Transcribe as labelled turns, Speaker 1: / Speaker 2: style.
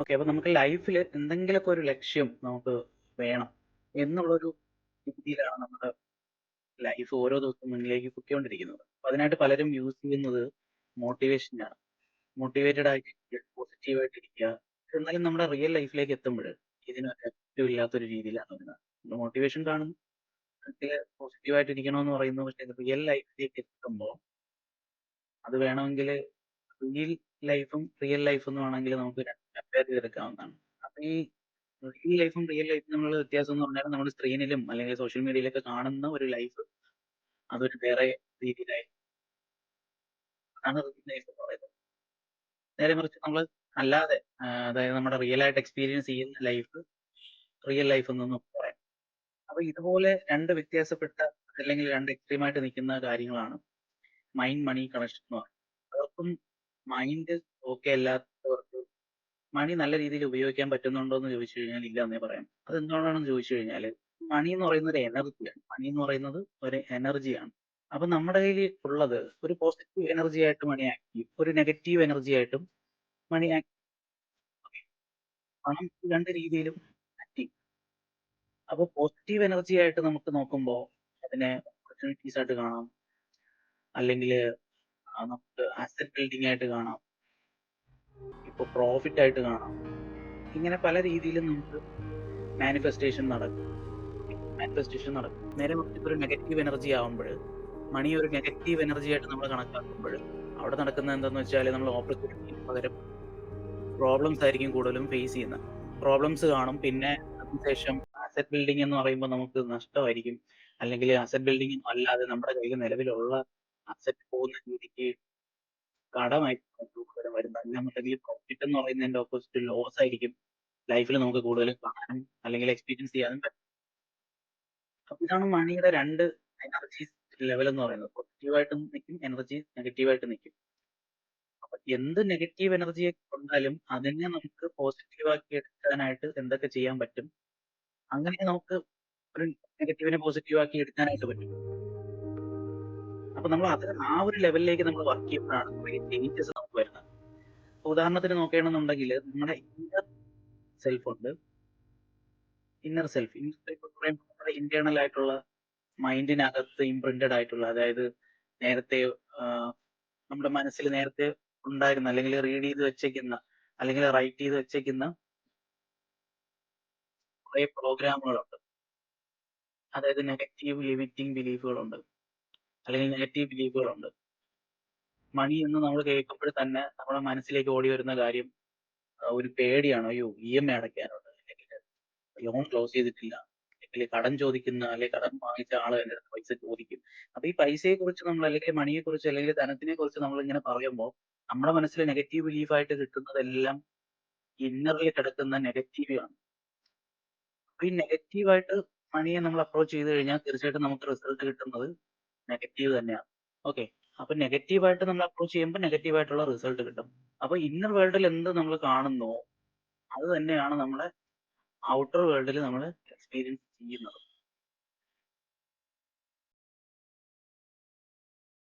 Speaker 1: Okay. അപ്പൊ നമുക്ക് ലൈഫിൽ എന്തെങ്കിലുമൊക്കെ ഒരു ലക്ഷ്യം നമുക്ക് വേണം എന്നുള്ളൊരു രീതിയിലാണ് നമ്മുടെ ലൈഫ് ഓരോ ദിവസവും മുന്നിലേക്ക് പൊയ്ക്കൊണ്ടിരിക്കുന്നത്. അപ്പൊ അതിനായിട്ട് പലരും യൂസ് ചെയ്യുന്നത് മോട്ടിവേഷനാണ്. മോട്ടിവേറ്റഡ് ആയിട്ട് പോസിറ്റീവ് ആയിട്ടിരിക്കുക. എന്നാലും നമ്മുടെ റിയൽ ലൈഫിലേക്ക് എത്തുമ്പോൾ ഇതിനൊക്കെ ഏറ്റവും ഇല്ലാത്തൊരു രീതിയിലാണ് വരുന്നത്. മോട്ടിവേഷൻ കാണുന്നു, പോസിറ്റീവ് ആയിട്ടിരിക്കണമെന്ന് പറയുന്നു. പക്ഷെ റിയൽ ലൈഫിലേക്ക് എത്തുമ്പോൾ അത് വേണമെങ്കിൽ റിയൽ ലൈഫും റിയൽ ലൈഫും എന്ന് വേണമെങ്കിൽ നമുക്ക് കമ്പയർ ചെയ്തെടുക്കാവുന്നതാണ്. അപ്പൊ ഈ റിയൽ ലൈഫും തമ്മിലുള്ള വ്യത്യാസം എന്ന് പറഞ്ഞാൽ നമ്മൾ സ്ക്രീനിലും അല്ലെങ്കിൽ സോഷ്യൽ മീഡിയയിലൊക്കെ കാണുന്ന ഒരു ലൈഫ് അതൊരു വേറെ രീതിയിലായി ആണ് റിയൽ ലൈഫ് എന്ന് പറയുന്നത്. നേരെ മറിച്ച് നമ്മൾ അല്ലാതെ അതായത് നമ്മുടെ റിയൽ ആയിട്ട് എക്സ്പീരിയൻസ് ചെയ്യുന്ന ലൈഫ് റിയൽ ലൈഫ് എന്നൊന്നും പറയാം. അപ്പൊ ഇതുപോലെ രണ്ട് വ്യത്യാസപ്പെട്ട അല്ലെങ്കിൽ രണ്ട് എക്സ്ട്രീം ആയിട്ട് നിൽക്കുന്ന കാര്യങ്ങളാണ് മൈൻഡ് മണി കണക്ഷൻ എന്ന് പറയുന്നത്. പലർക്കും മൈൻഡ് ഓക്കെ അല്ലാത്തവർക്ക് മണി നല്ല രീതിയിൽ ഉപയോഗിക്കാൻ പറ്റുന്നുണ്ടോ എന്ന് ചോദിച്ചു കഴിഞ്ഞാൽ ഇല്ല എന്നേ പറയാം. അത് എന്തുകൊണ്ടാണെന്ന് ചോദിച്ചു കഴിഞ്ഞാൽ മണി എന്ന് പറയുന്നത് ഒരു എനർജിയാണ്. മണി എന്ന് പറയുന്നത് ഒരു എനർജിയാണ്. അപ്പൊ നമ്മുടെ കയ്യിൽ ഉള്ളത് ഒരു പോസിറ്റീവ് എനർജി ആയിട്ട് മണി ആക്ട് ചെയ്യും, ഒരു നെഗറ്റീവ് എനർജി ആയിട്ടും മണി ആക്ട് ചെയ്യും. പണം രണ്ട് രീതിയിലും ആക്ട് ചെയ്യും. അപ്പൊ പോസിറ്റീവ് എനർജി ആയിട്ട് നമുക്ക് നോക്കുമ്പോൾ അതിനെ ഓപ്പർച്യൂണിറ്റീസ് ആയിട്ട് കാണാം, അല്ലെങ്കിൽ നമുക്ക് അസറ്റ് ബിൽഡിംഗ് ആയിട്ട് കാണാം, ഇപ്പൊ പ്രോഫിറ്റ് ആയിട്ട് കാണാം. ഇങ്ങനെ പല രീതിയിലും നമുക്ക് മാനിഫെസ്റ്റേഷൻ നടക്കും. നേരെ മറിച്ച് ഒരു നെഗറ്റീവ് എനർജി ആവുമ്പോൾ മണി ഒരു നെഗറ്റീവ് എനർജി ആയിട്ട് നമ്മൾ കണക്കാക്കുമ്പോൾ അവിടെ നടക്കുന്നത് എന്താന്ന് വെച്ചാൽ നമ്മൾ ഓപ്പർച്യൂണിറ്റിക്ക് പകരം പ്രോബ്ലംസ് ആയിരിക്കും കൂടുതലും ഫേസ് ചെയ്യുന്നത്. പ്രോബ്ലംസ് കാണും. പിന്നെ അതിനുശേഷം അസറ്റ് ബിൽഡിംഗ് എന്ന് പറയുമ്പോൾ നമുക്ക് നഷ്ടമായിരിക്കും. അല്ലെങ്കിൽ അസറ്റ് ബിൽഡിംഗ് അല്ലാതെ നമ്മുടെ കയ്യിൽ നിലവിലുള്ള അസറ്റ് പോകുന്ന രീതിക്ക് കടമായിരിക്കും കൂടുതലും വരുന്നത്. അല്ലാന്നുണ്ടെങ്കിൽ പ്രോഫിറ്റ് എന്ന് പറയുന്നതിന്റെ ഓപ്പോസിറ്റ് ലോസ് ആയിരിക്കും ലൈഫിൽ നമുക്ക് കൂടുതലും കാണാനും അല്ലെങ്കിൽ എക്സ്പീരിയൻസ് ചെയ്യാനും പറ്റും. അപ്പൊ ഇതാണ് മണിയുടെ രണ്ട് എനർജീസ് ലെവൽ എന്ന് പറയുന്നത്. പോസിറ്റീവ് ആയിട്ടും നിൽക്കും, എനർജി നെഗറ്റീവ് ആയിട്ട് നിൽക്കും. അപ്പൊ എന്ത് നെഗറ്റീവ് എനർജി കൊണ്ടാലും അതിനെ നമുക്ക് പോസിറ്റീവ് ആക്കി എടുക്കാനായിട്ട് എന്തൊക്കെ ചെയ്യാൻ പറ്റും, അങ്ങനെ നമുക്ക് ഒരു നെഗറ്റീവിനെ പോസിറ്റീവ് ആക്കി എടുക്കാനായിട്ട് പറ്റും. അപ്പൊ നമ്മൾ അത് ആ ഒരു ലെവലിലേക്ക് നമ്മൾ വർക്ക് ചെയ്യുമ്പോഴാണ് കുറെ ചേഞ്ചസ് നമുക്ക് വരുന്നത്. ഇപ്പൊ ഉദാഹരണത്തിന് നോക്കുകയാണെന്നുണ്ടെങ്കിൽ നമ്മുടെ ഇന്നർ സെൽഫ് ഉണ്ട്. ഇന്നർ സെൽഫ് എന്ന് പറയുമ്പോൾ നമ്മുടെ ഇന്റേണൽ ആയിട്ടുള്ള മൈൻഡിനകത്ത് ഇംപ്രിന്റഡ് ആയിട്ടുള്ള, അതായത് നേരത്തെ നമ്മുടെ മനസ്സിൽ നേരത്തെ ഉണ്ടായിരുന്ന അല്ലെങ്കിൽ റീഡ് ചെയ്ത് വെച്ചേക്കുന്ന അല്ലെങ്കിൽ റൈറ്റ് ചെയ്ത് വെച്ചേക്കുന്ന കുറെ പ്രോഗ്രാമുകളുണ്ട്. അതായത് നെഗറ്റീവ് ലിമിറ്റിംഗ് ബിലീഫുകളുണ്ട് അല്ലെങ്കിൽ നെഗറ്റീവ് ബിലീഫുകളുണ്ട്. മണി എന്ന് നമ്മൾ കേൾക്കുമ്പോൾ തന്നെ നമ്മുടെ മനസ്സിലേക്ക് ഓടി വരുന്ന കാര്യം ഒരു പേടിയാണ്. അയ്യോ, EMI അടയ്ക്കാനുണ്ട്, അല്ലെങ്കിൽ ലോൺ ക്ലോസ് ചെയ്തിട്ടില്ല, അല്ലെങ്കിൽ കടം ചോദിക്കുന്ന അല്ലെങ്കിൽ കടം വാങ്ങിച്ച ആള് എന്റെ അടുത്ത് പൈസ ചോദിക്കും. അപ്പൊ ഈ പൈസയെ കുറിച്ച് നമ്മൾ അല്ലെങ്കിൽ മണിയെ കുറിച്ച് അല്ലെങ്കിൽ ധനത്തിനെ കുറിച്ച് നമ്മൾ ഇങ്ങനെ പറയുമ്പോൾ നമ്മുടെ മനസ്സിൽ നെഗറ്റീവ് ബിലീഫ് ആയിട്ട് കിട്ടുന്നതെല്ലാം ഇന്നറിൽ കിടക്കുന്ന നെഗറ്റീവ് ആണ്. അപ്പൊ ഈ നെഗറ്റീവ് ആയിട്ട് മണിയെ നമ്മൾ അപ്രോച്ച് ചെയ്ത് കഴിഞ്ഞാൽ തീർച്ചയായിട്ടും നമുക്ക് റിസൾട്ട് കിട്ടുന്നത് നെഗറ്റീവ് തന്നെയാണ്. ഓക്കെ. അപ്പൊ നെഗറ്റീവ് ആയിട്ട് നമ്മൾ അപ്രോച്ച് ചെയ്യുമ്പോൾ നെഗറ്റീവ് ആയിട്ടുള്ള റിസൾട്ട് കിട്ടും. അപ്പൊ ഇന്നർ വേൾഡിൽ എന്ത് നമ്മൾ കാണുന്നോ അത് തന്നെയാണ് നമ്മളെ ഔട്ടർ വേൾഡിൽ നമ്മൾ എക്സ്പീരിയൻസ് ചെയ്യുന്നത്.